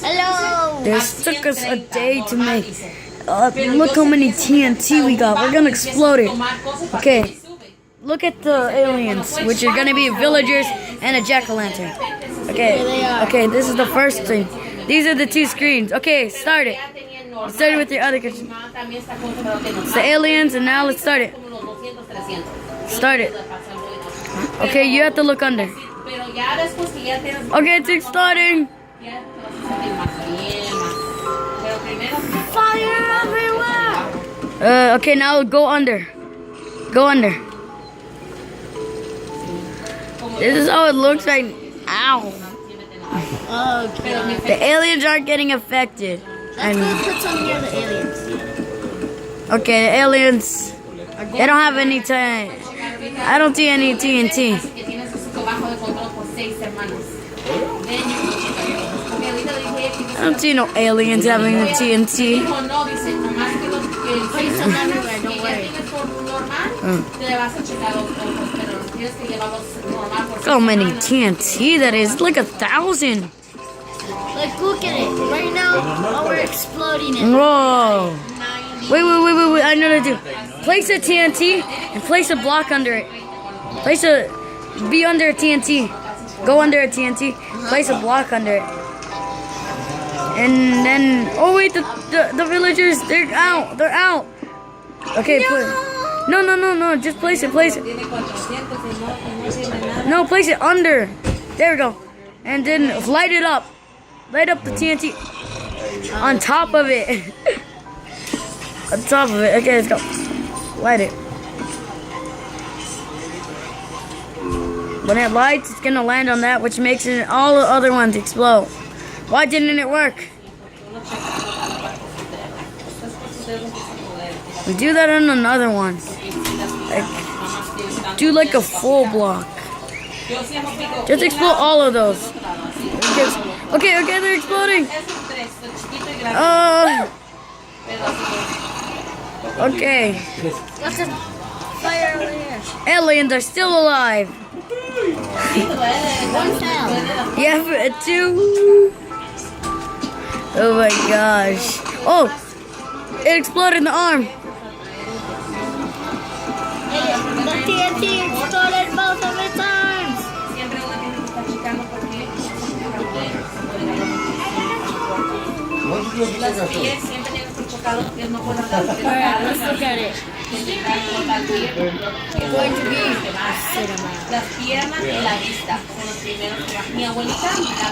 Hello. This took us a day to make. Look how many TNT we got. We're gonna explode it. Okay. Look at the aliens, which are gonna be villagers and a jack-o'-lantern. Okay. Okay, this is the first thing. These are the two screens. Okay, start it. Start it with your other kitchen. It's the aliens, and now let's start it. Start it. Okay, you have to look under. Okay, it's starting. Fire everywhere. Okay, now go under. Go under. This is how it looks right. Ow. Okay. The aliens aren't getting affected. Let's go put some near the aliens. Okay, the aliens. They don't have any time. I don't see any TNT. I don't see no aliens having the TNT. Put some everywhere, don't worry. Look how many TNT that is. Like 1,000. Like, look at it. Right now, we're exploding it. Whoa. Wait. I know what to do. Place a TNT and place a block under it. Be under a TNT. Go under a TNT. Place a block under it. And then, oh wait, the villagers, they're out. They're out. Okay, no. Just place it. No, place it under. There we go. And then light it up. Light up the TNT on top of it. On top of it. Okay, let's go. Light it. When it lights, it's gonna land on that, which makes it all the other ones explode. Why didn't it work? We do that on another one. Do like a full block. Just explode all of those. Okay, they're exploding. Okay. What's the fire over here? Aliens are still alive. One fell. Yeah, two. Oh my gosh. Oh, it exploded in the arm. The TNT exploded both of its arms. Alright, let's look at it. It's going to be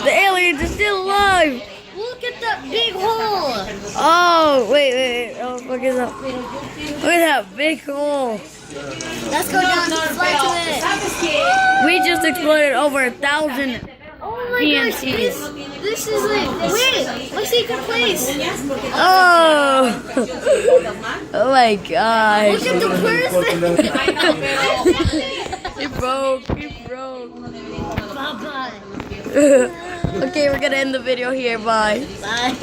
The aliens are still alive. Look at that big hole. Oh, wait. Oh, fuck is up. Look at that big hole. Let's go down and fly to it. We just exploded over 1,000 Oh my gosh, TNTs. this is like, wait, my secret place. Oh. Oh my gosh. Look at the person. It broke. Bye-bye. Okay, we're gonna end the video here. Bye. Bye.